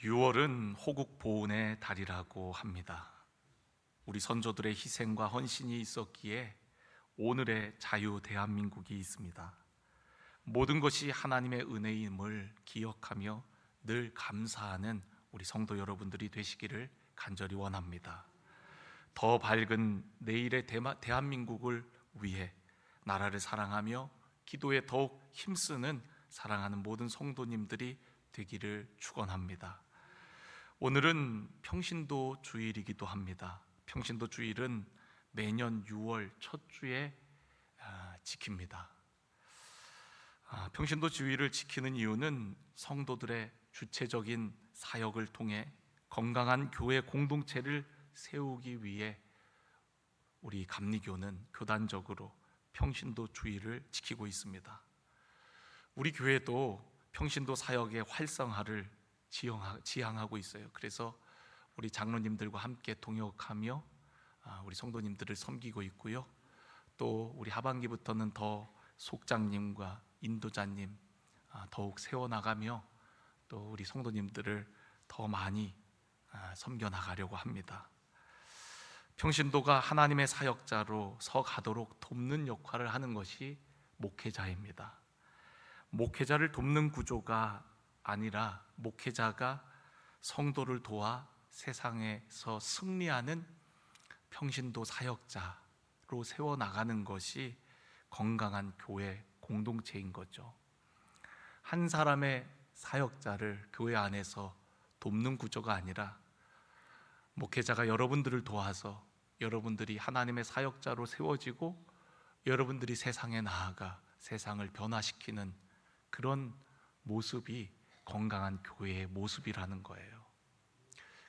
6월은 호국 보훈의 달이라고 합니다. 우리 선조들의 희생과 헌신이 있었기에 오늘의 자유 대한민국이 있습니다. 모든 것이 하나님의 은혜임을 기억하며 늘 감사하는 우리 성도 여러분들이 되시기를 간절히 원합니다. 더 밝은 내일의 대한민국을 위해 나라를 사랑하며 기도에 더욱 힘쓰는 사랑하는 모든 성도님들이 되기를 축원합니다. 오늘은 평신도 주일이기도 합니다. 평신도 주일은 매년 6월 첫 주에 지킵니다. 평신도 주일을 지키는 이유는 성도들의 주체적인 사역을 통해 건강한 교회 공동체를 세우기 위해 우리 감리교는 교단적으로 평신도 주일을 지키고 있습니다. 우리 교회도 평신도 사역의 활성화를 지향하고 있어요. 그래서 우리 장로님들과 함께 동역하며 우리 성도님들을 섬기고 있고요. 또 우리 하반기부터는 더 속장님과 인도자님 더욱 세워나가며 또 우리 성도님들을 더 많이 섬겨나가려고 합니다. 평신도가 하나님의 사역자로 서가도록 돕는 역할을 하는 것이 목회자입니다. 목회자를 돕는 구조가 아니라 목회자가 성도를 도와 세상에서 승리하는 평신도 사역자로 세워나가는 것이 건강한 교회 공동체인 거죠. 한 사람의 사역자를 교회 안에서 돕는 구조가 아니라 목회자가 여러분들을 도와서 여러분들이 하나님의 사역자로 세워지고 여러분들이 세상에 나아가 세상을 변화시키는 그런 모습이 건강한 교회의 모습이라는 거예요.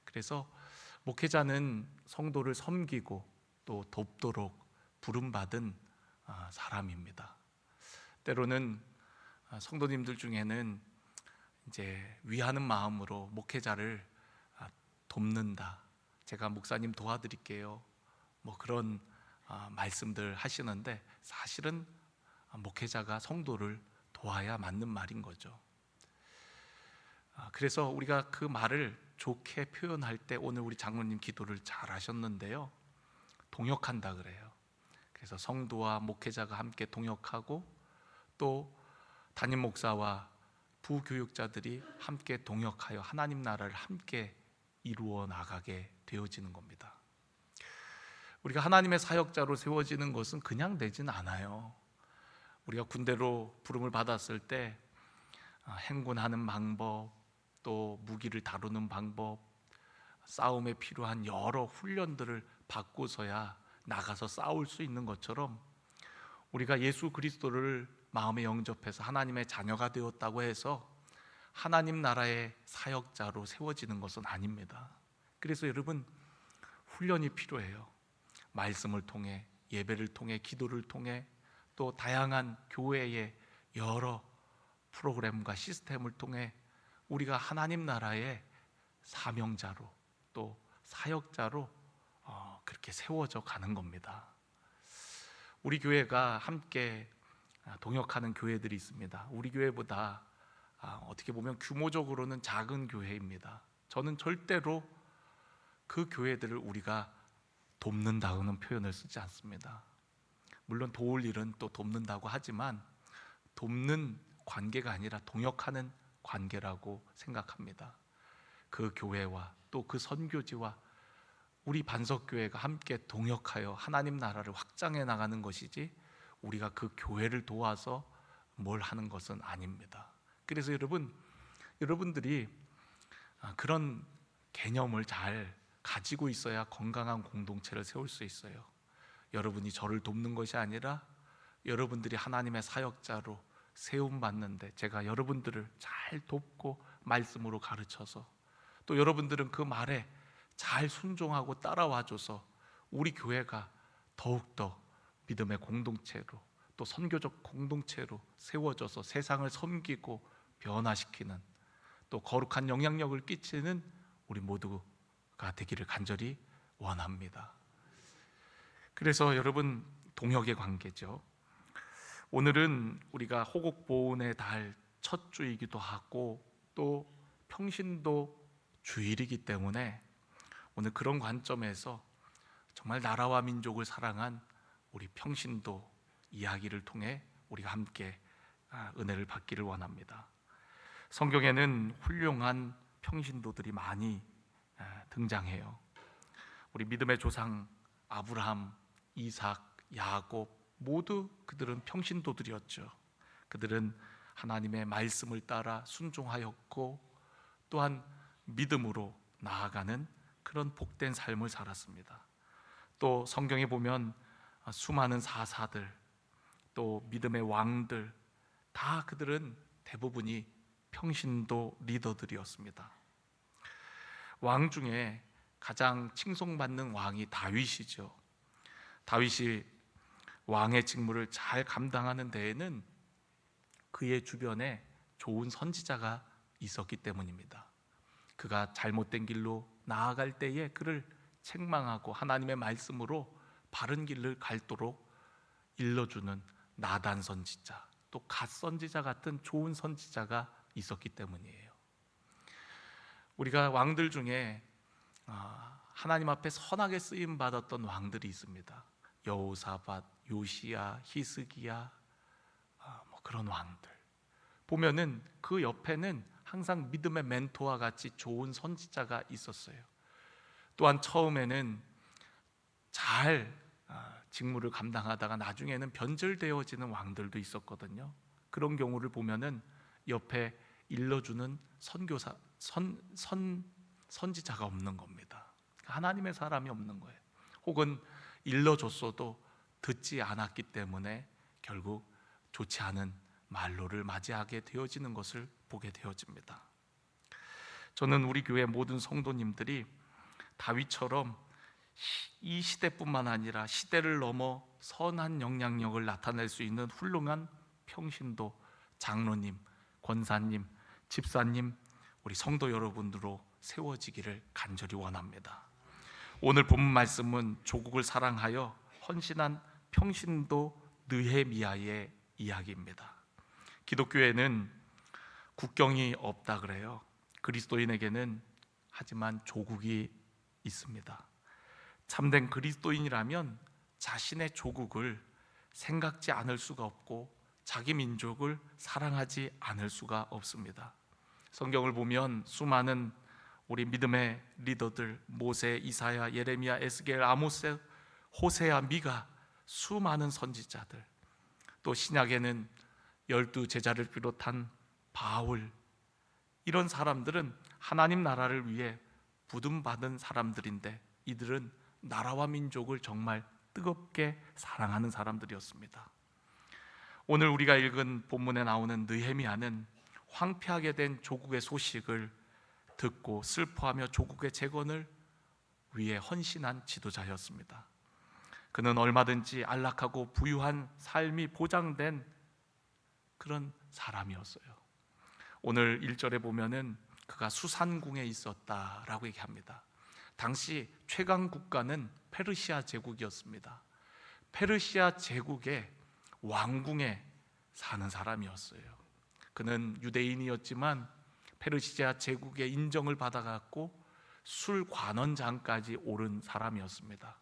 그래서 목회자는 성도를 섬기고 또 돕도록 부름받은 사람입니다. 때로는 성도님들 중에는 이제 위하는 마음으로 목회자를 돕는다, 제가 목사님 도와드릴게요, 뭐 그런 말씀들 하시는데 사실은 목회자가 성도를 도와야 맞는 말인 거죠. 그래서 우리가 그 말을 좋게 표현할 때 오늘 우리 장로님 기도를 잘 하셨는데요, 동역한다 그래요. 그래서 성도와 목회자가 함께 동역하고 또 담임 목사와 부교육자들이 함께 동역하여 하나님 나라를 함께 이루어 나가게 되어지는 겁니다. 우리가 하나님의 사역자로 세워지는 것은 그냥 되진 않아요. 우리가 군대로 부름을 받았을 때 행군하는 방법, 또 무기를 다루는 방법, 싸움에 필요한 여러 훈련들을 받고서야 나가서 싸울 수 있는 것처럼 우리가 예수 그리스도를 마음에 영접해서 하나님의 자녀가 되었다고 해서 하나님 나라의 사역자로 세워지는 것은 아닙니다. 그래서 여러분, 훈련이 필요해요. 말씀을 통해, 예배를 통해, 기도를 통해, 또 다양한 교회의 여러 프로그램과 시스템을 통해 우리가 하나님 나라의 사명자로 또 사역자로 그렇게 세워져 가는 겁니다. 우리 교회가 함께 동역하는 교회들이 있습니다. 우리 교회보다 어떻게 보면 규모적으로는 작은 교회입니다. 저는 절대로 그 교회들을 우리가 돕는다는 표현을 쓰지 않습니다. 물론 도울 일은 또 돕는다고 하지만 돕는 관계가 아니라 동역하는 관계라고 생각합니다. 그 교회와 또 그 선교지와 우리 반석교회가 함께 동역하여 하나님 나라를 확장해 나가는 것이지 우리가 그 교회를 도와서 뭘 하는 것은 아닙니다. 그래서 여러분들이 그런 개념을 잘 가지고 있어야 건강한 공동체를 세울 수 있어요. 여러분이 저를 돕는 것이 아니라 여러분들이 하나님의 사역자로 세움받는데 제가 여러분들을 잘 돕고 말씀으로 가르쳐서 또 여러분들은 그 말에 잘 순종하고 따라와줘서 우리 교회가 더욱더 믿음의 공동체로 또 선교적 공동체로 세워져서 세상을 섬기고 변화시키는 또 거룩한 영향력을 끼치는 우리 모두가 되기를 간절히 원합니다. 그래서 여러분, 동역의 관계죠. 오늘은 우리가 호국 보훈의 달 첫 주이기도 하고 또 평신도 주일이기 때문에 오늘 그런 관점에서 정말 나라와 민족을 사랑한 우리 평신도 이야기를 통해 우리가 함께 은혜를 받기를 원합니다. 성경에는 훌륭한 평신도들이 많이 등장해요. 우리 믿음의 조상 아브라함, 이삭, 야곱 모두 그들은 평신도들이었죠. 그들은 하나님의 말씀을 따라 순종하였고 또한 믿음으로 나아가는 그런 복된 삶을 살았습니다. 또 성경에 보면 수많은 사사들, 또 믿음의 왕들, 다 그들은 대부분이 평신도 리더들이었습니다. 왕 중에 가장 칭송받는 왕이 다윗이죠. 다윗이 왕의 직무를 잘 감당하는 데에는 그의 주변에 좋은 선지자가 있었기 때문입니다. 그가 잘못된 길로 나아갈 때에 그를 책망하고 하나님의 말씀으로 바른 길을 갈도록 일러주는 나단 선지자, 또 갓 선지자 같은 좋은 선지자가 있었기 때문이에요. 우리가 왕들 중에 하나님 앞에 선하게 쓰임 받았던 왕들이 있습니다. 여호사밧, 요시야, 히스기야, 그런 왕들 보면은 그 옆에는 항상 믿음의 멘토와 같이 좋은 선지자가 있었어요. 또한 처음에는 잘 직무를 감당하다가 나중에는 변절되어지는 왕들도 있었거든요. 그런 경우를 보면은 옆에 일러주는 선지자가 없는 겁니다. 하나님의 사람이 없는 거예요. 혹은 일러줬어도 듣지 않았기 때문에 결국 좋지 않은 말로를 맞이하게 되어지는 것을 보게 되어집니다. 저는 우리 교회 모든 성도님들이 다윗처럼 이 시대뿐만 아니라 시대를 넘어 선한 영향력을 나타낼 수 있는 훌륭한 평신도 장로님, 권사님, 집사님, 우리 성도 여러분들로 세워지기를 간절히 원합니다. 오늘 본문 말씀은 조국을 사랑하여 헌신한 평신도 느헤미야의 이야기입니다. 기독교에는 국경이 없다 그래요. 그리스도인에게는 하지만 조국이 있습니다. 참된 그리스도인이라면 자신의 조국을 생각지 않을 수가 없고 자기 민족을 사랑하지 않을 수가 없습니다. 성경을 보면 수많은 우리 믿음의 리더들, 모세, 이사야, 예레미야, 에스겔, 아모스, 호세아, 미가, 수많은 선지자들, 또 신약에는 12 제자를 비롯한 바울, 이런 사람들은 하나님 나라를 위해 부름받은 사람들인데 이들은 나라와 민족을 정말 뜨겁게 사랑하는 사람들이었습니다. 오늘 우리가 읽은 본문에 나오는 느헤미야는 황폐하게 된 조국의 소식을 듣고 슬퍼하며 조국의 재건을 위해 헌신한 지도자였습니다. 그는 얼마든지 안락하고 부유한 삶이 보장된 그런 사람이었어요. 오늘 1절에 보면은 그가 수산궁에 있었다라고 얘기합니다. 당시 최강 국가는 페르시아 제국이었습니다. 페르시아 제국의 왕궁에 사는 사람이었어요. 그는 유대인이었지만 페르시아 제국의 인정을 받아갖고 술관원장까지 오른 사람이었습니다.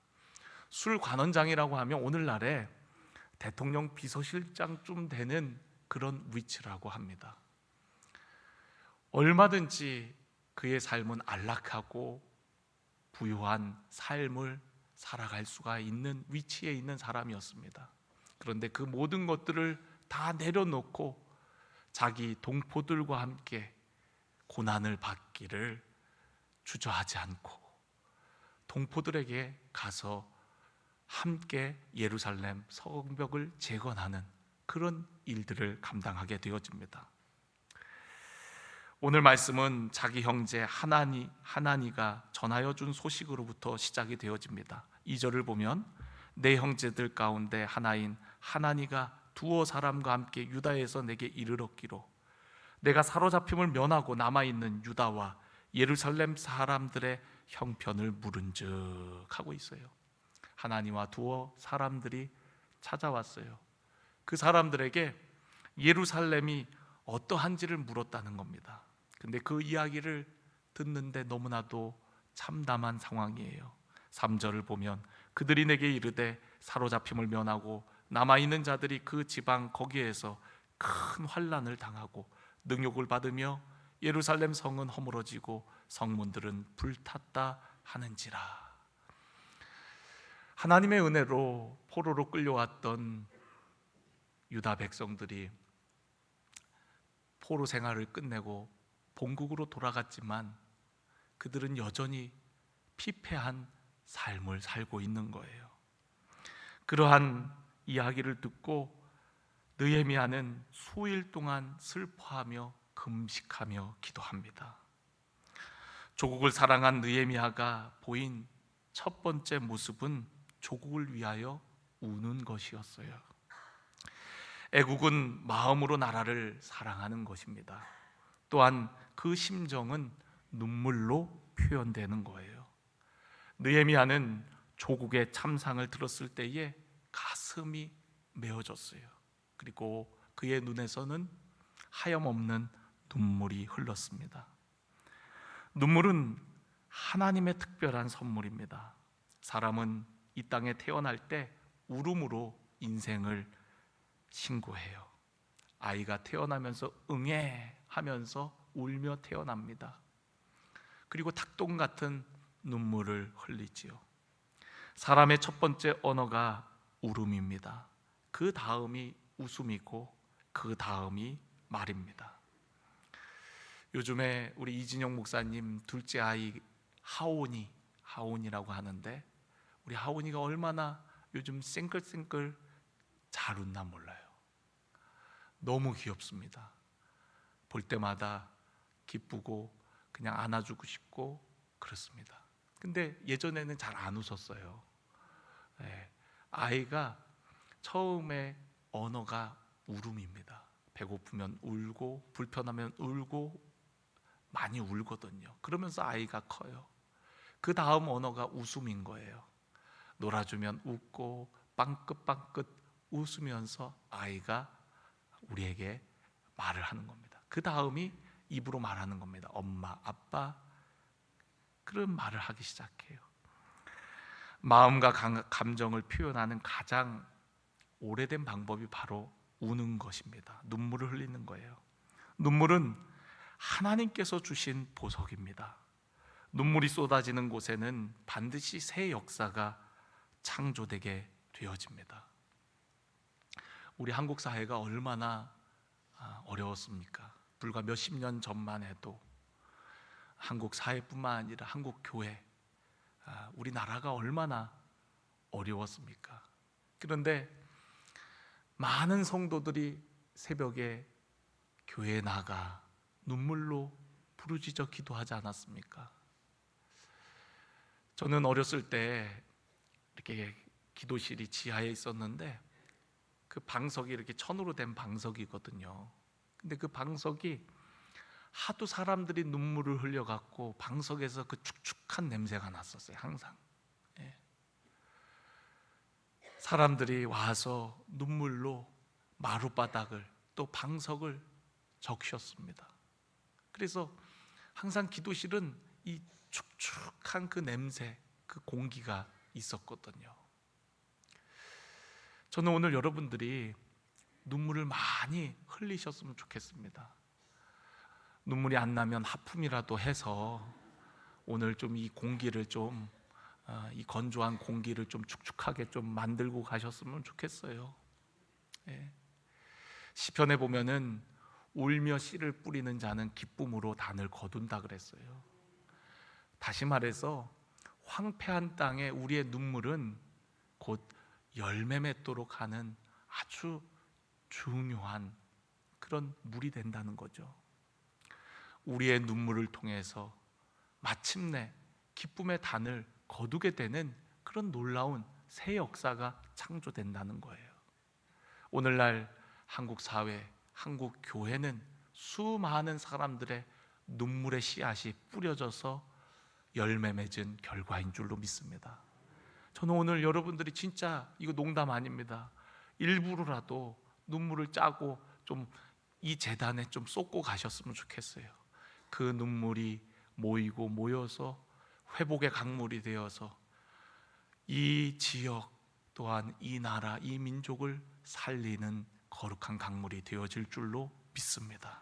술관원장이라고 하면 오늘날에 대통령 비서실장쯤 되는 그런 위치라고 합니다. 얼마든지 그의 삶은 안락하고 부유한 삶을 살아갈 수가 있는 위치에 있는 사람이었습니다. 그런데 그 모든 것들을 다 내려놓고 자기 동포들과 함께 고난을 받기를 주저하지 않고 동포들에게 가서 함께 예루살렘 성벽을 재건하는 그런 일들을 감당하게 되어집니다. 오늘 말씀은 자기 형제 하나니가 전하여 준 소식으로부터 시작이 되어집니다. 2절을 보면 내 형제들 가운데 하나인 하나니가 두어 사람과 함께 유다에서 내게 이르렀기로 내가 사로잡힘을 면하고 남아있는 유다와 예루살렘 사람들의 형편을 물은즉 하고 있어요. 하나니와 두어 사람들이 찾아왔어요. 그 사람들에게 예루살렘이 어떠한지를 물었다는 겁니다. 근데 그 이야기를 듣는데 너무나도 참담한 상황이에요. 3절을 보면 그들이 내게 이르되 사로잡힘을 면하고 남아있는 자들이 그 지방 거기에서 큰 환난을 당하고 능욕을 받으며 예루살렘 성은 허물어지고 성문들은 불탔다 하는지라. 하나님의 은혜로 포로로 끌려왔던 유다 백성들이 포로 생활을 끝내고 본국으로 돌아갔지만 그들은 여전히 피폐한 삶을 살고 있는 거예요. 그러한 이야기를 듣고 느헤미야는 수일 동안 슬퍼하며 금식하며 기도합니다. 조국을 사랑한 느헤미야가 보인 첫 번째 모습은 조국을 위하여 우는 것이었어요. 애국은 마음으로 나라를 사랑하는 것입니다. 또한 그 심정은 눈물로 표현되는 거예요. 느헤미야는 조국의 참상을 들었을 때에 가슴이 메어졌어요. 그리고 그의 눈에서는 하염없는 눈물이 흘렀습니다. 눈물은 하나님의 특별한 선물입니다. 사람은 이 땅에 태어날 때 울음으로 인생을 신고해요. 아이가 태어나면서 응애 하면서 울며 태어납니다. 그리고 닭똥 같은 눈물을 흘리지요. 사람의 첫 번째 언어가 울음입니다. 그 다음이 웃음이고 그 다음이 말입니다. 요즘에 우리 이진영 목사님 둘째 아이 하온이라고 하는데 우리 하온이가 얼마나 요즘 쌩글쌩글 잘 웃나 몰라요. 너무 귀엽습니다. 볼 때마다 기쁘고 그냥 안아주고 싶고 그렇습니다. 근데 예전에는 잘 안 웃었어요. 아이가 처음에 언어가 울음입니다. 배고프면 울고 불편하면 울고 많이 울거든요. 그러면서 아이가 커요. 그 다음 언어가 웃음인 거예요. 놀아주면 웃고 빵긋빵긋 웃으면서 아이가 우리에게 말을 하는 겁니다. 그 다음이 입으로 말하는 겁니다. 엄마, 아빠, 그런 말을 하기 시작해요. 마음과 감정을 표현하는 가장 오래된 방법이 바로 우는 것입니다. 눈물을 흘리는 거예요. 눈물은 하나님께서 주신 보석입니다. 눈물이 쏟아지는 곳에는 반드시 새 역사가 창조되게 되어집니다. 우리 한국 사회가 얼마나 어려웠습니까? 불과 몇십 년 전만 해도 한국 사회뿐만 아니라 한국 교회, 우리나라가 얼마나 어려웠습니까? 그런데 많은 성도들이 새벽에 교회에 나가 눈물로 부르짖어 기도하지 않았습니까? 저는 어렸을 때 이렇게 기도실이 지하에 있었는데 그 방석이 이렇게 천으로 된 방석이거든요. 근데 그 방석이 하도 사람들이 눈물을 흘려갖고 방석에서 그 축축한 냄새가 났었어요. 항상. 사람들이 와서 눈물로 마룻바닥을 또 방석을 적셨습니다. 그래서 항상 기도실은 이 축축한 그 냄새, 그 공기가 있었거든요. 저는 오늘 여러분들이 눈물을 많이 흘리셨으면 좋겠습니다. 눈물이 안 나면 하품이라도 해서 오늘 좀 이 공기를 좀 이 건조한 공기를 좀 축축하게 좀 만들고 가셨으면 좋겠어요. 시편에 보면은 울며 씨를 뿌리는 자는 기쁨으로 단을 거둔다 그랬어요. 다시 말해서 황폐한 땅에 우리의 눈물은 곧 열매 맺도록 하는 아주 중요한 그런 물이 된다는 거죠. 우리의 눈물을 통해서 마침내 기쁨의 단을 거두게 되는 그런 놀라운 새 역사가 창조된다는 거예요. 오늘날 한국 사회, 한국 교회는 수많은 사람들의 눈물의 씨앗이 뿌려져서 열매 맺은 결과인 줄로 믿습니다. 저는 오늘 여러분들이 진짜 이거 농담 아닙니다. 일부러라도 눈물을 짜고 좀 이 재단에 좀 쏟고 가셨으면 좋겠어요. 그 눈물이 모여서 회복의 강물이 되어서 이 지역 또한 이 나라, 이 민족을 살리는 거룩한 강물이 되어질 줄로 믿습니다.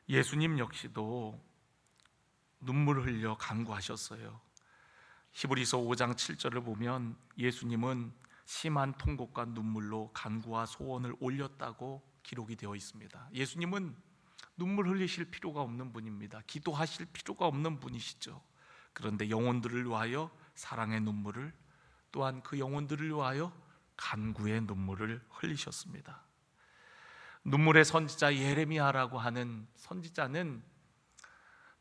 예수님 역시도 눈물을 흘려 간구하셨어요. 히브리서 5장 7절을 보면 예수님은 심한 통곡과 눈물로 간구와 소원을 올렸다고 기록이 되어 있습니다. 예수님은 눈물 흘리실 필요가 없는 분입니다. 기도하실 필요가 없는 분이시죠. 그런데 영혼들을 위하여 사랑의 눈물을, 또한 그 영혼들을 위하여 간구의 눈물을 흘리셨습니다. 눈물의 선지자 예레미야라고 하는 선지자는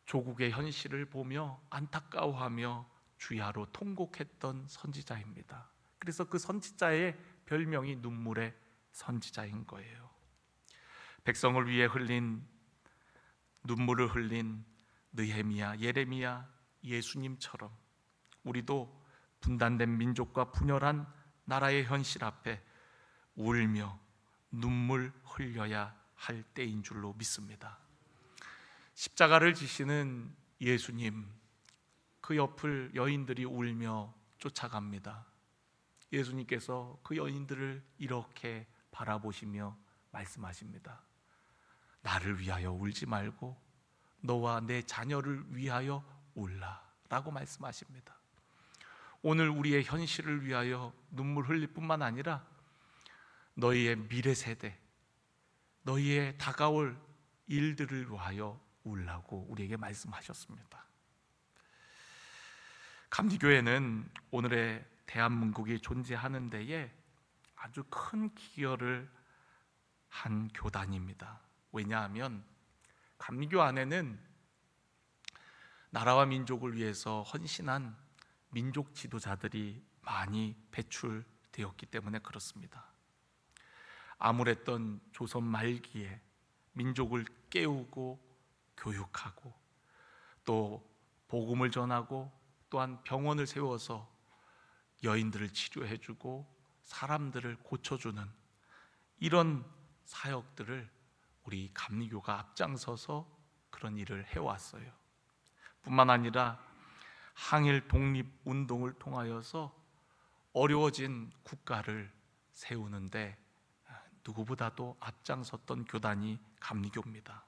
조국의 현실을 보며 안타까워하며 주야로 통곡했던 선지자입니다. 그래서 그 선지자의 별명이 눈물의 선지자인 거예요. 백성을 위해 눈물을 흘린 느헤미야, 예레미야, 예수님처럼 우리도 분단된 민족과 분열한 나라의 현실 앞에 울며 눈물 흘려야 할 때인 줄로 믿습니다. 십자가를 지시는 예수님, 그 옆을 여인들이 울며 쫓아갑니다. 예수님께서 그 여인들을 이렇게 바라보시며 말씀하십니다. 나를 위하여 울지 말고 너와 내 자녀를 위하여 울라 라고 말씀하십니다. 오늘 우리의 현실을 위하여 눈물 흘릴 뿐만 아니라 너희의 미래 세대, 너희의 다가올 일들을 위하여 울라고 우리에게 말씀하셨습니다. 감리교회는 오늘의 대한민국이 존재하는 데에 아주 큰 기여를 한 교단입니다. 왜냐하면 감리교 안에는 나라와 민족을 위해서 헌신한 민족 지도자들이 많이 배출되었기 때문에 그렇습니다. 암울했던 조선 말기에 민족을 깨우고 교육하고 또 복음을 전하고 또한 병원을 세워서 여인들을 치료해주고 사람들을 고쳐주는 이런 사역들을 우리 감리교가 앞장서서 그런 일을 해왔어요. 뿐만 아니라 항일 독립운동을 통하여서 어려워진 국가를 세우는데 누구보다도 앞장섰던 교단이 감리교입니다.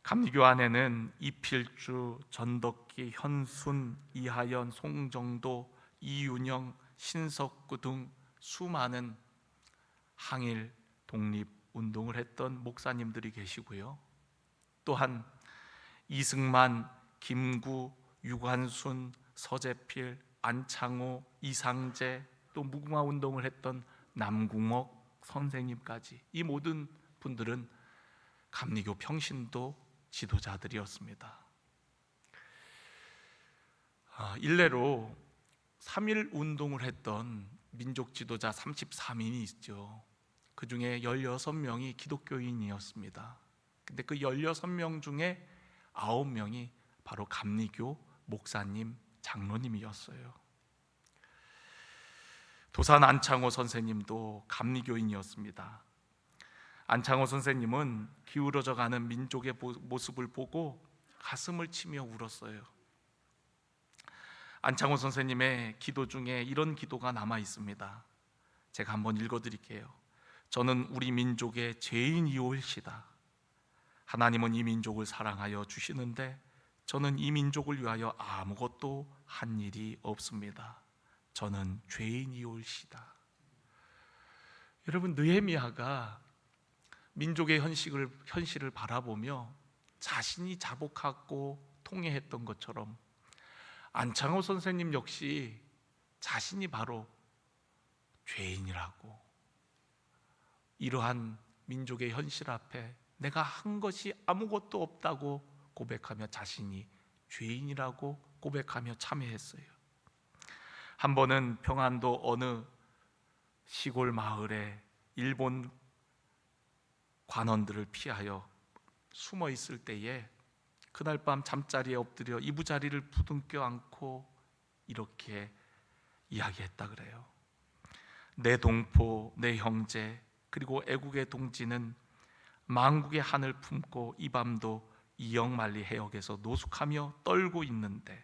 감리교 안에는 이필주, 전덕기, 현순, 이하연, 송정도, 이윤영, 신석구 등 수많은 항일 독립운동을 했던 목사님들이 계시고요. 또한 이승만, 김구, 유관순, 서재필, 안창호, 이상재, 또 무궁화운동을 했던 남궁옥 선생님까지 이 모든 분들은 감리교 평신도 지도자들이었습니다. 일례로 3.1 운동을 했던 민족 지도자 33인이 있죠. 그 중에 16명이 기독교인이었습니다. 근데 그 16명 중에 9명이 바로 감리교 목사님, 장로님이었어요. 도산 안창호 선생님도 감리교인이었습니다. 안창호 선생님은 기울어져 가는 민족의 모습을 보고 가슴을 치며 울었어요. 안창호 선생님의 기도 중에 이런 기도가 남아 있습니다. 제가 한번 읽어드릴게요. 저는 우리 민족의 죄인이올시다. 하나님은 이 민족을 사랑하여 주시는데 저는 이 민족을 위하여 아무것도 한 일이 없습니다. 저는 죄인이올시다. 여러분, 느헤미야가 민족의 현실을 바라보며 자신이 자복하고 통회했던 것처럼 안창호 선생님 역시 자신이 바로 죄인이라고, 이러한 민족의 현실 앞에 내가 한 것이 아무것도 없다고 고백하며 자신이 죄인이라고 고백하며 참회했어요. 한 번은 평안도 어느 시골 마을에 일본 관원들을 피하여 숨어 있을 때에 그날 밤 잠자리에 엎드려 이부자리를 부둥켜 안고 이렇게 이야기했다 그래요. 내 동포, 내 형제, 그리고 애국의 동지는 만국의 하늘 품고 이 밤도 이역만리 해역에서 노숙하며 떨고 있는데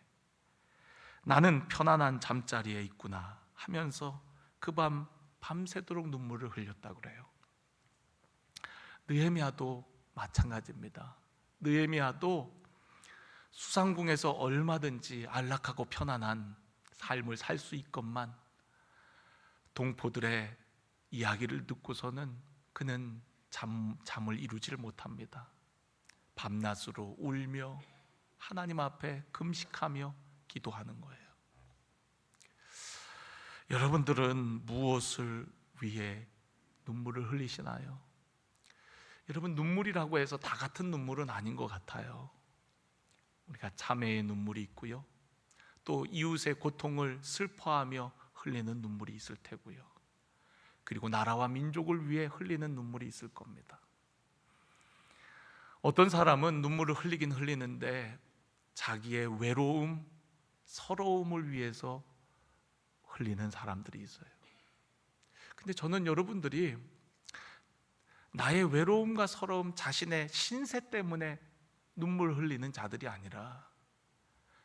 나는 편안한 잠자리에 있구나 하면서 그 밤 밤새도록 눈물을 흘렸다고 그래요. 느헤미야도 마찬가지입니다. 느헤미야도 수상궁에서 얼마든지 안락하고 편안한 삶을 살 수 있건만 동포들의 이야기를 듣고서는 그는 잠을 이루지를 못합니다. 밤낮으로 울며 하나님 앞에 금식하며 기도하는 거예요. 여러분들은 무엇을 위해 눈물을 흘리시나요? 여러분, 눈물이라고 해서 다 같은 눈물은 아닌 것 같아요. 우리가 자매의 눈물이 있고요, 또 이웃의 고통을 슬퍼하며 흘리는 눈물이 있을 테고요, 그리고 나라와 민족을 위해 흘리는 눈물이 있을 겁니다. 어떤 사람은 눈물을 흘리긴 흘리는데 자기의 외로움, 서러움을 위해서 흘리는 사람들이 있어요. 근데 저는 여러분들이 나의 외로움과 서러움, 자신의 신세 때문에 눈물 흘리는 자들이 아니라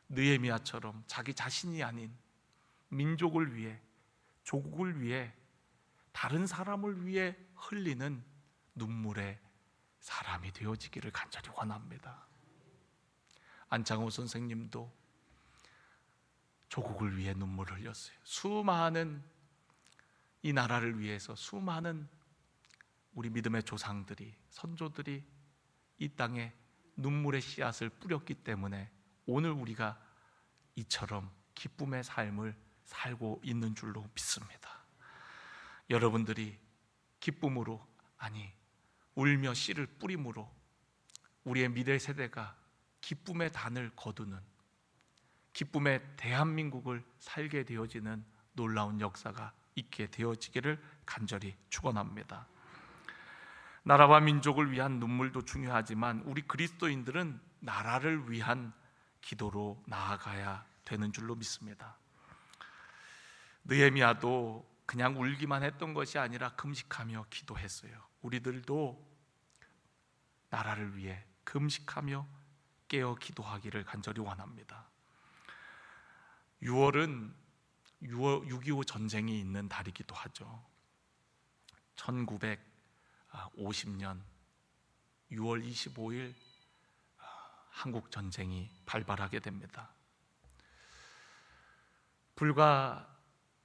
느헤미야처럼 자기 자신이 아닌 민족을 위해, 조국을 위해, 다른 사람을 위해 흘리는 눈물의 사람이 되어지기를 간절히 원합니다. 안창호 선생님도 조국을 위해 눈물을 흘렸어요. 수많은 이 나라를 위해서 수많은 우리 믿음의 조상들이, 선조들이 이 땅에 눈물의 씨앗을 뿌렸기 때문에 오늘 우리가 이처럼 기쁨의 삶을 살고 있는 줄로 믿습니다. 여러분들이 기쁨으로, 아니 울며 씨를 뿌림으로 우리의 미래 세대가 기쁨의 단을 거두는, 기쁨의 대한민국을 살게 되어지는 놀라운 역사가 있게 되어지기를 간절히 축원합니다. 나라와 민족을 위한 눈물도 중요하지만 우리 그리스도인들은 나라를 위한 기도로 나아가야 되는 줄로 믿습니다. 느헤미야도 그냥 울기만 했던 것이 아니라 금식하며 기도했어요. 우리들도 나라를 위해 금식하며 깨어 기도하기를 간절히 원합니다. 6월은 6.25 전쟁이 있는 달이기도 하죠. 1950년 6월 25일 한국 전쟁이 발발하게 됩니다. 불과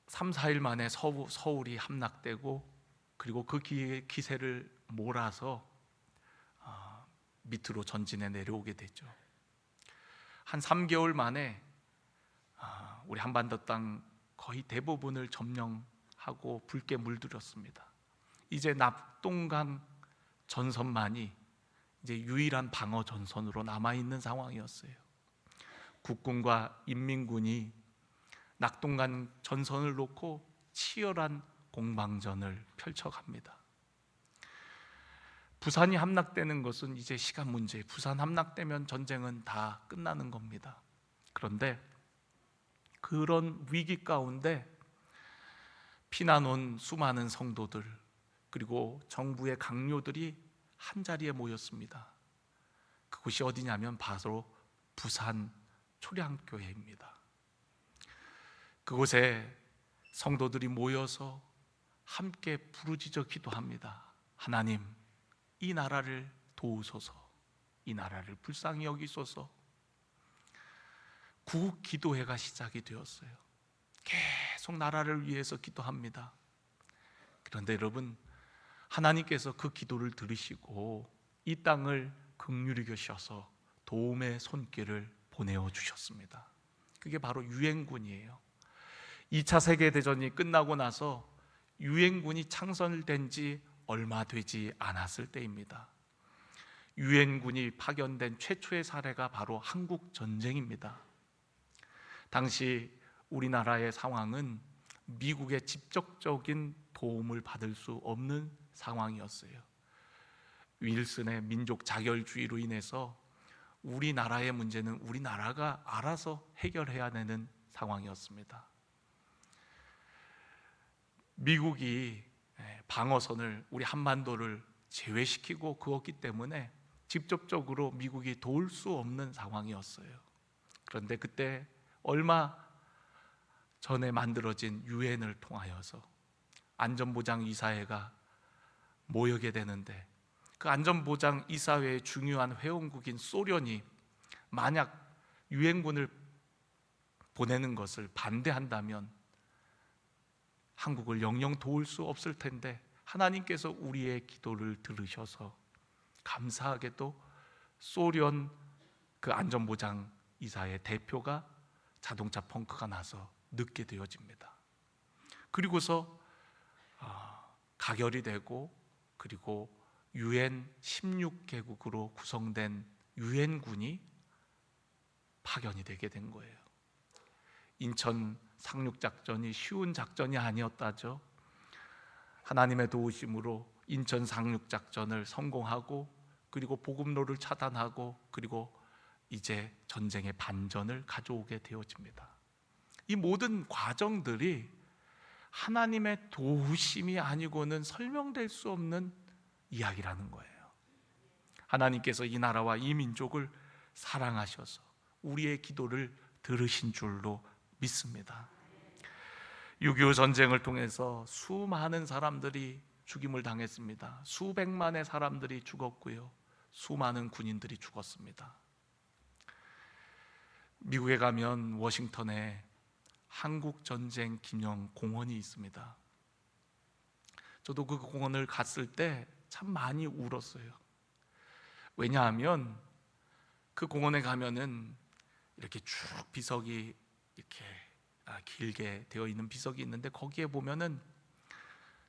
3, 4일 만에 서울이 함락되고, 그리고 그 기세를 몰아서 밑으로 전진해 내려오게 되죠. 한 3개월 만에 우리 한반도 땅 거의 대부분을 점령하고 붉게 물들였습니다. 이제 낙동강 전선만이 이제 유일한 방어 전선으로 남아있는 상황이었어요. 국군과 인민군이 낙동강 전선을 놓고 치열한 공방전을 펼쳐갑니다. 부산이 함락되는 것은 이제 시간 문제예요. 부산 함락되면 전쟁은 다 끝나는 겁니다. 그런데 그런 위기 가운데 피난 온 수많은 성도들, 그리고 정부의 강요들이 한자리에 모였습니다. 그곳이 어디냐면 바로 부산 초량교회입니다. 그곳에 성도들이 모여서 함께 부르짖어 기도합니다. 하나님, 이 나라를 도우소서, 이 나라를 불쌍히 여기소서. 구국 기도회가 시작이 되었어요. 계속 나라를 위해서 기도합니다. 그런데 여러분, 하나님께서 그 기도를 들으시고 이 땅을 긍휼히 여기셔서 도움의 손길을 보내어 주셨습니다. 그게 바로 유엔군이에요. 2차 세계대전이 끝나고 나서 유엔군이 창설된 지 얼마 되지 않았을 때입니다. 유엔군이 파견된 최초의 사례가 바로 한국 전쟁입니다. 당시 우리나라의 상황은 미국의 직접적인 도움을 받을 수 없는 상황이었어요. 윌슨의 민족 자결주의로 인해서 우리나라의 문제는 우리나라가 알아서 해결해야 되는 상황이었습니다. 미국이 방어선을, 우리 한반도를 제외시키고 그었기 때문에 직접적으로 미국이 도울 수 없는 상황이었어요. 그런데 그때 얼마 전에 만들어진 유엔을 통하여서 안전보장이사회가 모이게 되는데, 그 안전보장이사회의 중요한 회원국인 소련이 만약 유엔군을 보내는 것을 반대한다면 한국을 영영 도울 수 없을 텐데, 하나님께서 우리의 기도를 들으셔서 감사하게도 소련 그 안전보장이사회 대표가 자동차 펑크가 나서 늦게 되어집니다. 그리고서 가결이 되고, 그리고 유엔 16개국으로 구성된 유엔군이 파견이 되게 된 거예요. 인천 상륙작전이 쉬운 작전이 아니었다죠. 하나님의 도우심으로 인천 상륙작전을 성공하고, 그리고 보급로를 차단하고, 그리고 이제 전쟁의 반전을 가져오게 되어집니다. 이 모든 과정들이 하나님의 도우심이 아니고는 설명될 수 없는 이야기라는 거예요. 하나님께서 이 나라와 이 민족을 사랑하셔서 우리의 기도를 들으신 줄로 믿습니다. 6.25 전쟁을 통해서 수많은 사람들이 죽임을 당했습니다. 수백만의 사람들이 죽었고요, 수많은 군인들이 죽었습니다. 미국에 가면 워싱턴에 한국전쟁 기념 공원이 있습니다. 저도 그 공원을 갔을 때 참 많이 울었어요. 왜냐하면 그 공원에 가면은 이렇게 쭉 비석이 이렇게 길게 되어 있는 비석이 있는데, 거기에 보면은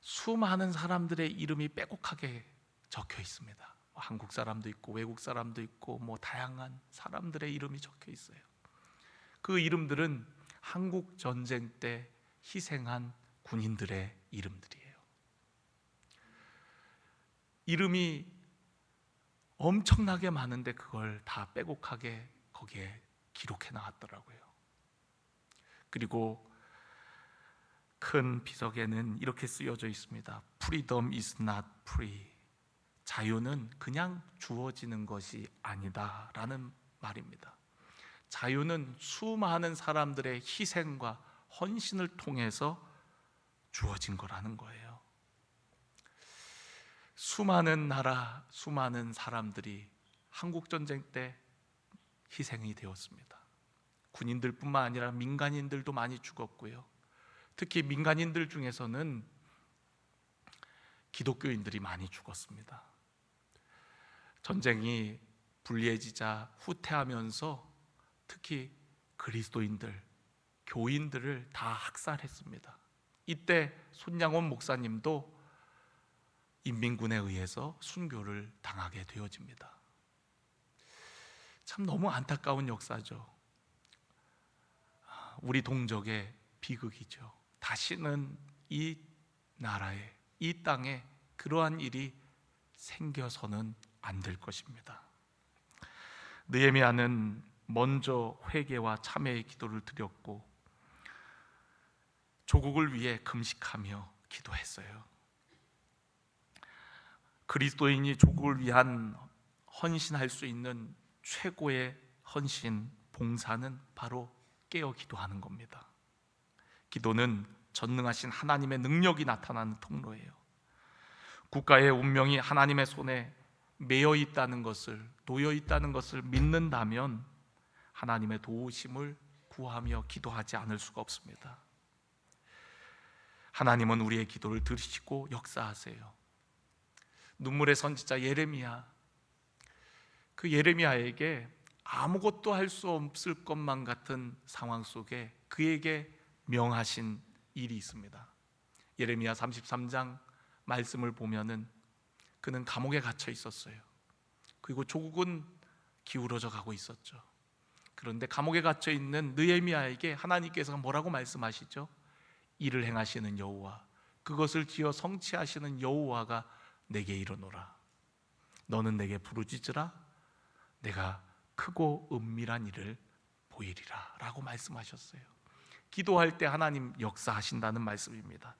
수많은 사람들의 이름이 빼곡하게 적혀 있습니다. 한국 사람도 있고 외국 사람도 있고 다양한 사람들의 이름이 적혀 있어요. 그 이름들은 한국 전쟁 때 희생한 군인들의 이름들이에요. 이름이 엄청나게 많은데 그걸 다 빼곡하게 거기에 기록해 나왔더라고요. 그리고 큰 비석에는 이렇게 쓰여져 있습니다. Freedom is not free. 자유는 그냥 주어지는 것이 아니다 라는 말입니다. 자유는 수많은 사람들의 희생과 헌신을 통해서 주어진 거라는 거예요. 수많은 나라, 수많은 사람들이 한국전쟁 때 희생이 되었습니다. 군인들뿐만 아니라 민간인들도 많이 죽었고요, 특히 민간인들 중에서는 기독교인들이 많이 죽었습니다. 전쟁이 불리해지자 후퇴하면서 특히 그리스도인들, 교인들을 다 학살했습니다. 이때 손양원 목사님도 인민군에 의해서 순교를 당하게 되어집니다. 참 너무 안타까운 역사죠. 우리 동족의 비극이죠. 다시는 이 나라에, 이 땅에 그러한 일이 생겨서는 안 될 것입니다. 느헤미야는 먼저 회개와 참회의 기도를 드렸고, 조국을 위해 금식하며 기도했어요. 그리스도인이 조국을 위한 헌신할 수 있는 최고의 헌신, 봉사는 바로 깨어 기도하는 겁니다. 기도는 전능하신 하나님의 능력이 나타나는 통로예요. 국가의 운명이 하나님의 손에 매여 있다는 것을, 놓여 있다는 것을 믿는다면 하나님의 도우심을 구하며 기도하지 않을 수가 없습니다. 하나님은 우리의 기도를 들으시고 역사하세요. 눈물의 선지자 예레미야, 그 예레미야에게 아무것도 할 수 없을 것만 같은 상황 속에 그에게 명하신 일이 있습니다. 예레미야 33장 말씀을 보면은 그는 감옥에 갇혀 있었어요. 그리고 조국은 기울어져 가고 있었죠. 그런데 감옥에 갇혀 있는 느헤미야에게 하나님께서 뭐라고 말씀하시죠? 이를 행하시는 여호와, 그것을 지어 성취하시는 여호와가 내게 이르노라. 너는 내게 부르짖으라. 내가 크고 은밀한 일을 보이리라 라고 말씀하셨어요. 기도할 때 하나님 역사하신다는 말씀입니다.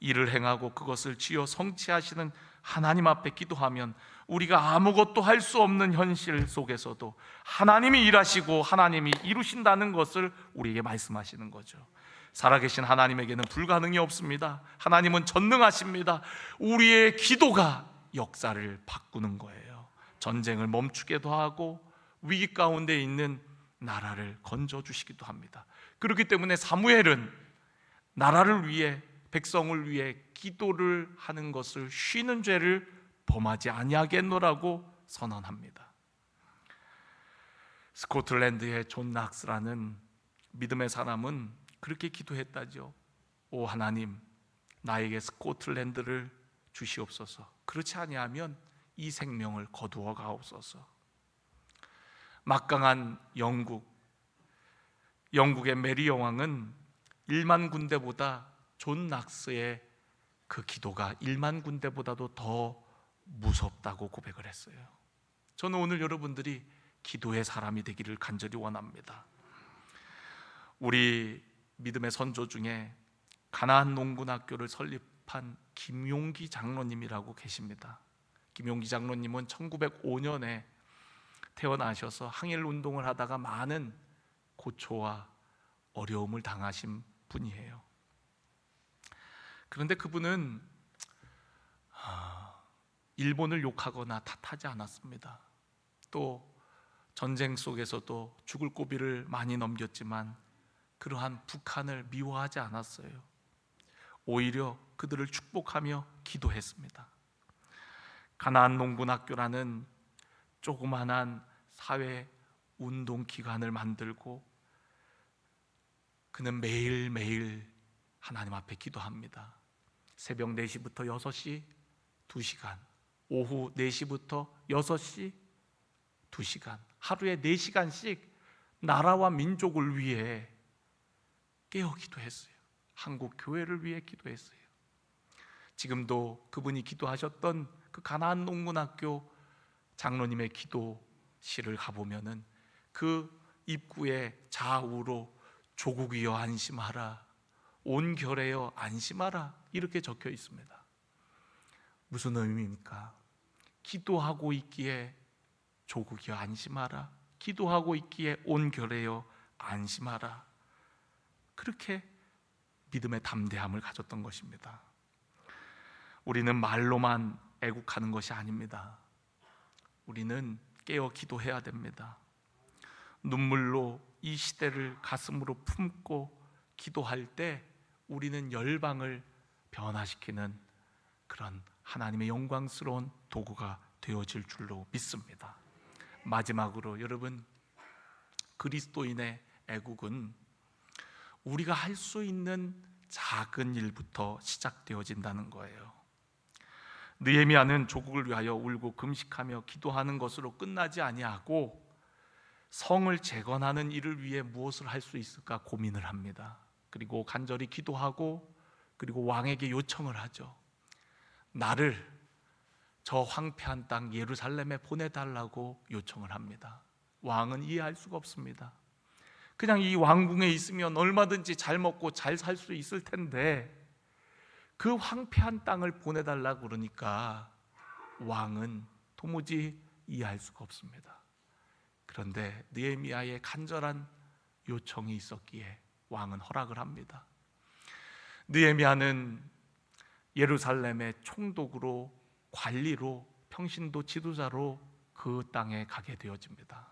일을 행하고 그것을 지어 성취하시는 하나님 앞에 기도하면 우리가 아무것도 할 수 없는 현실 속에서도 하나님이 일하시고 하나님이 이루신다는 것을 우리에게 말씀하시는 거죠. 살아계신 하나님에게는 불가능이 없습니다. 하나님은 전능하십니다. 우리의 기도가 역사를 바꾸는 거예요. 전쟁을 멈추게도 하고 위기 가운데 있는 나라를 건져주시기도 합니다. 그렇기 때문에 사무엘은 나라를 위해, 백성을 위해 기도를 하는 것을 쉬는 죄를 범하지 아니하겠노라고 선언합니다. 스코틀랜드의 존 낙스라는 믿음의 사람은 그렇게 기도했다죠. 오 하나님, 나에게 스코틀랜드를 주시옵소서. 그렇지 아니하면 이 생명을 거두어 가옵소서. 막강한 영국의 메리 여왕은 1만 군대보다 존 낙스의 그 기도가 1만 군대보다도 더 무섭다고 고백을 했어요. 저는 오늘 여러분들이 기도의 사람이 되기를 간절히 원합니다. 우리 믿음의 선조 중에 가나안 농군학교를 설립한 김용기 장로님이라고 계십니다. 김용기 장로님은 1905년에 태어나셔서 항일 운동을 하다가 많은 고초와 어려움을 당하신 분이에요. 그런데 그분은 일본을 욕하거나 탓하지 않았습니다. 또 전쟁 속에서도 죽을 고비를 많이 넘겼지만 그러한 북한을 미워하지 않았어요. 오히려 그들을 축복하며 기도했습니다. 가나안 농군학교라는 조그만한 사회 운동 기관을 만들고 그는 매일매일 하나님 앞에 기도합니다. 새벽 4시부터 6시 2시간, 오후 4시부터 6시 2시간, 하루에 4시간씩 나라와 민족을 위해 깨어 기도했어요. 한국 교회를 위해 기도했어요. 지금도 그분이 기도하셨던 그 가나안 농군학교 장로님의 기도실을 가보면은 그 입구에 좌우로 조국이여 안심하라, 온 결에여 안심하라 이렇게 적혀 있습니다. 무슨 의미입니까? 기도하고 있기에 조국이여 안심하라, 기도하고 있기에 온 결에여 안심하라, 그렇게 믿음의 담대함을 가졌던 것입니다. 우리는 말로만 애국하는 것이 아닙니다. 우리는 깨어 기도해야 됩니다. 눈물로 이 시대를 가슴으로 품고 기도할 때 우리는 열방을 변화시키는 그런 하나님의 영광스러운 도구가 되어질 줄로 믿습니다. 마지막으로 여러분, 그리스도인의 애국은 우리가 할 수 있는 작은 일부터 시작되어진다는 거예요. 느헤미야는 조국을 위하여 울고 금식하며 기도하는 것으로 끝나지 아니하고 성을 재건하는 일을 위해 무엇을 할 수 있을까 고민을 합니다. 그리고 간절히 기도하고 그리고 왕에게 요청을 하죠. 나를 저 황폐한 땅 예루살렘에 보내달라고 요청을 합니다. 왕은 이해할 수가 없습니다. 그냥 이 왕궁에 있으면 얼마든지 잘 먹고 잘 살 수 있을 텐데 그 황폐한 땅을 보내달라고 그러니까 왕은 도무지 이해할 수가 없습니다. 그런데 느헤미야의 간절한 요청이 있었기에 왕은 허락을 합니다. 느헤미야는 예루살렘의 총독으로, 관리로, 평신도 지도자로 그 땅에 가게 되어집니다.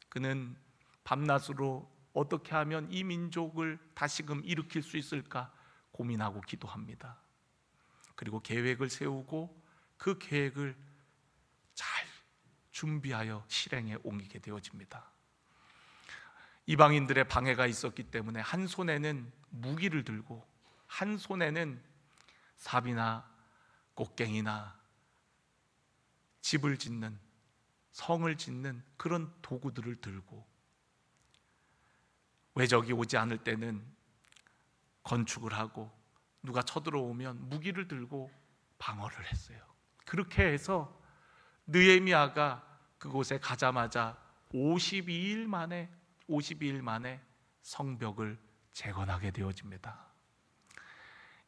그는 밤낮으로 어떻게 하면 이 민족을 다시금 일으킬 수 있을까 고민하고 기도합니다. 그리고 계획을 세우고 그 계획을 잘 준비하여 실행에 옮기게 되어집니다. 이방인들의 방해가 있었기 때문에 한 손에는 무기를 들고 한 손에는 삽이나 곡괭이나 집을 짓는, 성을 짓는 그런 도구들을 들고 외적이 오지 않을 때는 건축을 하고 누가 쳐들어오면 무기를 들고 방어를 했어요. 그렇게 해서 느헤미야가 그곳에 가자마자 52일 만에 성벽을 재건하게 되어집니다.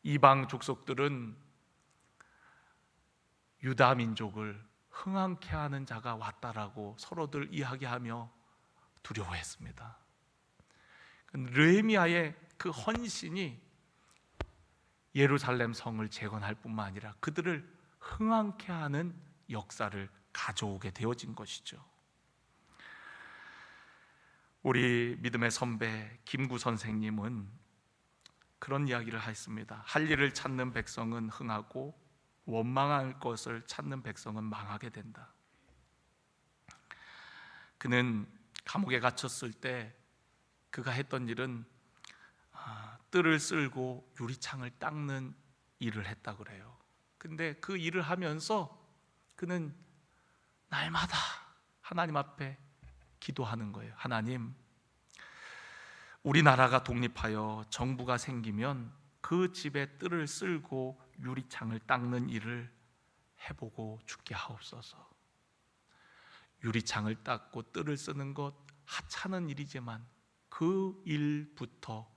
이방 족속들은 유다 민족을 흥황케 하는 자가 왔다라고 서로들 이야기하며 두려워했습니다. 느헤미야의 그 헌신이 예루살렘 성을 재건할 뿐만 아니라 그들을 흥황케 하는 역사를 가져오게 되어진 것이죠. 우리 믿음의 선배 김구 선생님은 그런 이야기를 했습니다. 할 일을 찾는 백성은 흥하고 원망할 것을 찾는 백성은 망하게 된다. 그는 감옥에 갇혔을 때 그가 했던 일은 뜰을 쓸고 유리창을 닦는 일을 했다 그래요. 근데 그 일을 하면서 그는 날마다 하나님 앞에 기도하는 거예요. 하나님, 우리나라가 독립하여 정부가 생기면 그 집에 뜰을 쓸고 유리창을 닦는 일을 해보고 죽게 하옵소서. 유리창을 닦고 뜰을 쓰는 것 하찮은 일이지만 그 일부터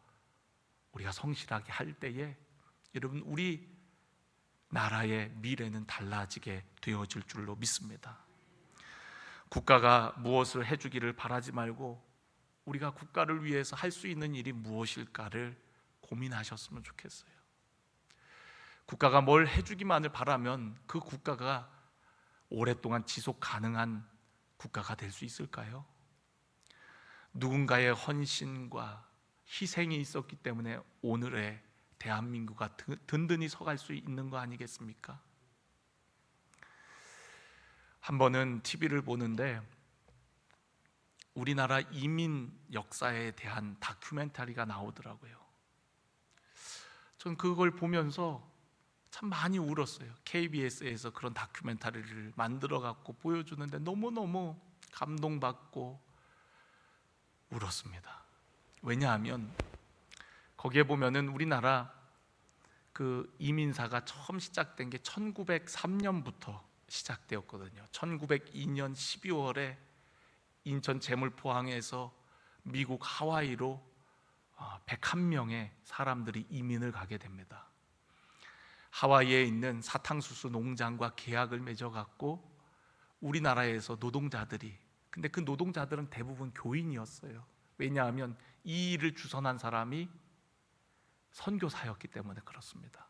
우리가 성실하게 할 때에 여러분 우리 나라의 미래는 달라지게 되어질 줄로 믿습니다. 국가가 무엇을 해주기를 바라지 말고 우리가 국가를 위해서 할 수 있는 일이 무엇일까를 고민하셨으면 좋겠어요. 국가가 뭘 해주기만을 바라면 그 국가가 오랫동안 지속 가능한 국가가 될 수 있을까요? 누군가의 헌신과 희생이 있었기 때문에 오늘의 대한민국가 든든히 서갈 수 있는 거 아니겠습니까? 한 번은 TV를 보는데 우리나라 이민 역사에 대한 다큐멘터리가 나오더라고요. 전 그걸 보면서 참 많이 울었어요. KBS에서 그런 다큐멘터리를 만들어 갖고 보여주는데 너무너무 감동받고 울었습니다. 왜냐하면 거기에 보면은 우리나라 그 이민사가 처음 시작된 게 1903년부터 시작되었거든요. 1902년 12월에 인천 제물포항에서 미국 하와이로 101명의 사람들이 이민을 가게 됩니다. 하와이에 있는 사탕수수 농장과 계약을 맺어갖고 우리나라에서 노동자들이, 근데 그 노동자들은 대부분 교인이었어요. 왜냐하면 이 일을 주선한 사람이 선교사였기 때문에 그렇습니다.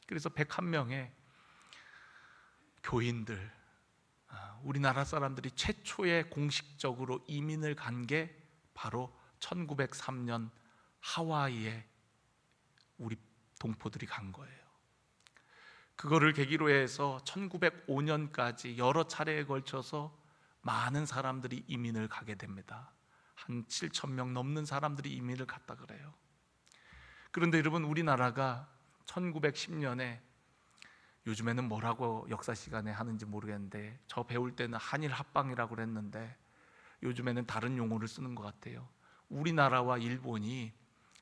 그래서 101명의 교인들, 우리나라 사람들이 최초의 공식적으로 이민을 간 게 바로 1903년 하와이에 우리 동포들이 간 거예요. 그거를 계기로 해서 1905년까지 여러 차례에 걸쳐서 많은 사람들이 이민을 가게 됩니다. 한 7,000명 넘는 사람들이 이민을 갔다 그래요. 그런데 여러분 우리나라가 1910년에, 요즘에는 뭐라고 역사 시간에 하는지 모르겠는데 저 배울 때는 한일 합방이라고 그랬는데 요즘에는 다른 용어를 쓰는 것 같아요. 우리나라와 일본이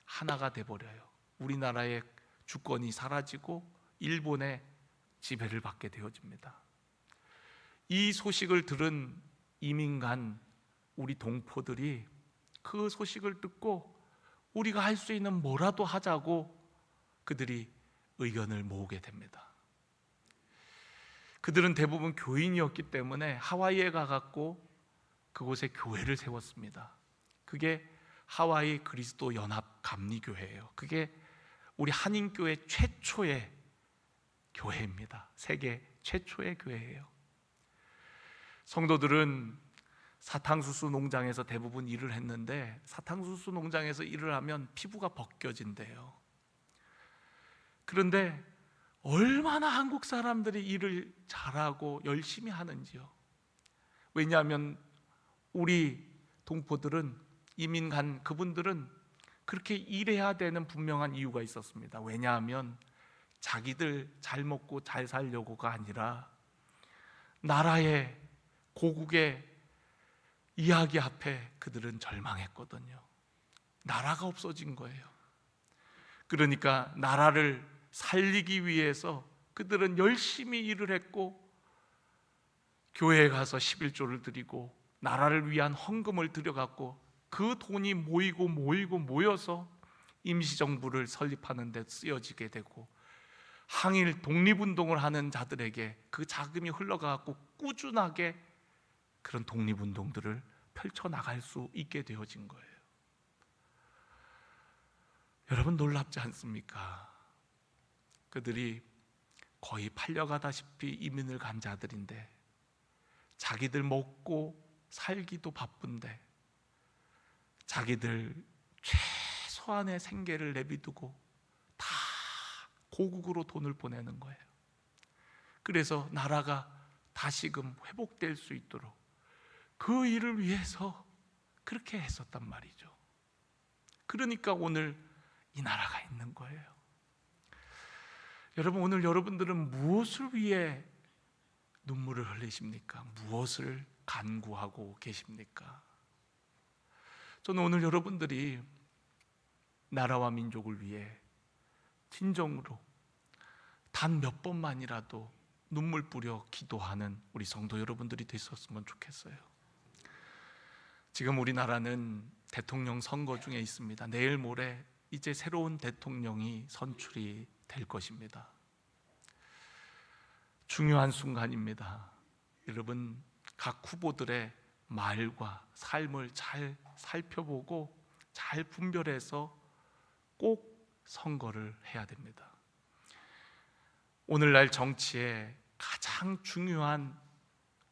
하나가 돼버려요. 우리나라의 주권이 사라지고 일본의 지배를 받게 되어집니다. 이 소식을 들은 이민간 우리 동포들이 그 소식을 듣고 우리가 할 수 있는 뭐라도 하자고 그들이 의견을 모으게 됩니다. 그들은 대부분 교인이었기 때문에 하와이에 가갖고 그곳에 교회를 세웠습니다. 그게 하와이 그리스도 연합 감리교회예요. 그게 우리 한인교회 최초의 교회입니다. 세계 최초의 교회예요. 성도들은 사탕수수 농장에서 대부분 일을 했는데 사탕수수 농장에서 일을 하면 피부가 벗겨진대요. 그런데 얼마나 한국 사람들이 일을 잘하고 열심히 하는지요. 왜냐하면 우리 동포들은, 이민 간 그분들은 그렇게 일해야 되는 분명한 이유가 있었습니다. 왜냐하면 자기들 잘 먹고 잘 살려고가 아니라 나라의 고국의 이야기 앞에 그들은 절망했거든요. 나라가 없어진 거예요. 그러니까 나라를 살리기 위해서 그들은 열심히 일을 했고 교회에 가서 11조를 드리고 나라를 위한 헌금을 드려갖고 그 돈이 모여서 임시정부를 설립하는 데 쓰여지게 되고, 항일 독립운동을 하는 자들에게 그 자금이 흘러가고 꾸준하게 그런 독립운동들을 펼쳐나갈 수 있게 되어진 거예요. 여러분, 놀랍지 않습니까? 그들이 거의 팔려가다시피 이민을 간 자들인데, 자기들 먹고 살기도 바쁜데 자기들 최소한의 생계를 내비두고 다 고국으로 돈을 보내는 거예요. 그래서 나라가 다시금 회복될 수 있도록 그 일을 위해서 그렇게 했었단 말이죠. 그러니까 오늘 이 나라가 있는 거예요. 여러분, 오늘 여러분들은 무엇을 위해 눈물을 흘리십니까? 무엇을 간구하고 계십니까? 저는 오늘 여러분들이 나라와 민족을 위해 진정으로 단 몇 번만이라도 눈물 뿌려 기도하는 우리 성도 여러분들이 되셨으면 좋겠어요. 지금 우리나라는 대통령 선거 중에 있습니다. 내일 모레 이제 새로운 대통령이 선출이 될 것입니다. 중요한 순간입니다. 여러분, 각 후보들의 말과 삶을 잘 살펴보고 잘 분별해서 꼭 선거를 해야 됩니다. 오늘날 정치에 가장 중요한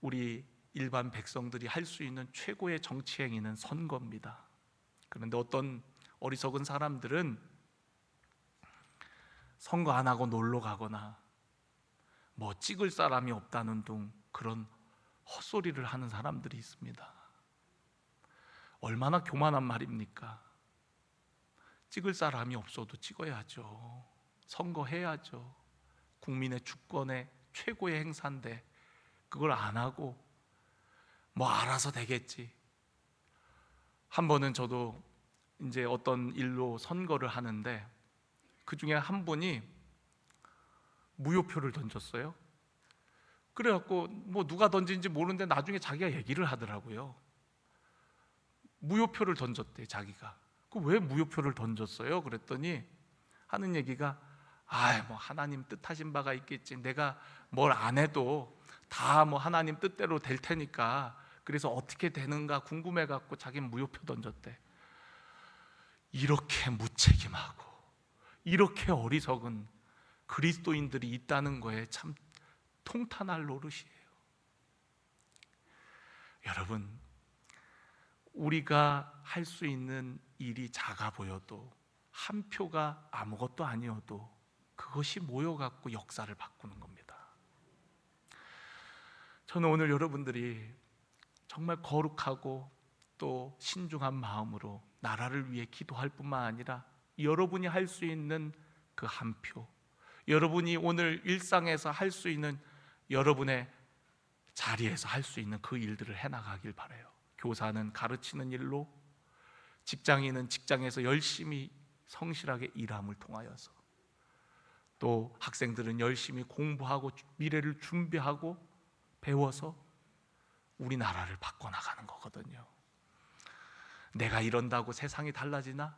우리 일반 백성들이 할 수 있는 최고의 정치 행위는 선거입니다. 그런데 어떤 어리석은 사람들은 선거 안 하고 놀러 가거나 뭐 찍을 사람이 없다는 둥 그런 헛소리를 하는 사람들이 있습니다. 얼마나 교만한 말입니까? 찍을 사람이 없어도 찍어야죠. 선거해야죠. 국민의 주권의 최고의 행사인데 그걸 안 하고 뭐 알아서 되겠지. 한 번은 저도 이제 어떤 일로 선거를 하는데 그 중에 한 분이 무효표를 던졌어요. 그래갖고 뭐 누가 던진지 모르는데 나중에 자기가 얘기를 하더라고요. 무효표를 던졌대, 자기가. 그 왜 무효표를 던졌어요? 그랬더니 하는 얘기가 뭐 하나님 뜻하신 바가 있겠지. 내가 뭘 안 해도 다 뭐 하나님 뜻대로 될 테니까 그래서 어떻게 되는가 궁금해갖고 자기는 무효표 던졌대. 이렇게 무책임하고 이렇게 어리석은 그리스도인들이 있다는 거에 참 통탄할 노릇이에요. 여러분, 우리가 할 수 있는 일이 작아 보여도 한 표가 아무것도 아니어도 그것이 모여갖고 역사를 바꾸는 겁니다. 저는 오늘 여러분들이 정말 거룩하고 또 신중한 마음으로 나라를 위해 기도할 뿐만 아니라 여러분이 할 수 있는 그 한 표, 여러분이 오늘 일상에서 할 수 있는 여러분의 자리에서 할 수 있는 그 일들을 해나가길 바라요. 교사는 가르치는 일로, 직장인은 직장에서 열심히 성실하게 일함을 통하여서, 또 학생들은 열심히 공부하고 미래를 준비하고 배워서 우리나라를 바꿔나가는 거거든요. 내가 이런다고 세상이 달라지나?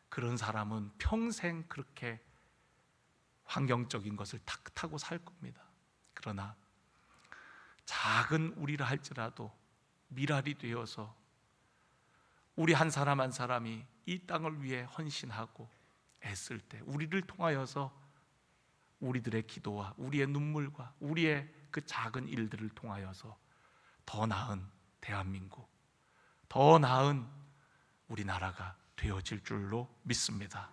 그런 사람은 평생 그렇게 환경적인 것을 탁 타고 살 겁니다. 그러나 작은 우리라 할지라도 미랄이 되어서 우리 한 사람 한 사람이 이 땅을 위해 헌신하고 애쓸 때 우리를 통하여서 우리들의 기도와 우리의 눈물과 우리의 그 작은 일들을 통하여서 더 나은 대한민국, 더 나은 우리나라가 되어질 줄로 믿습니다.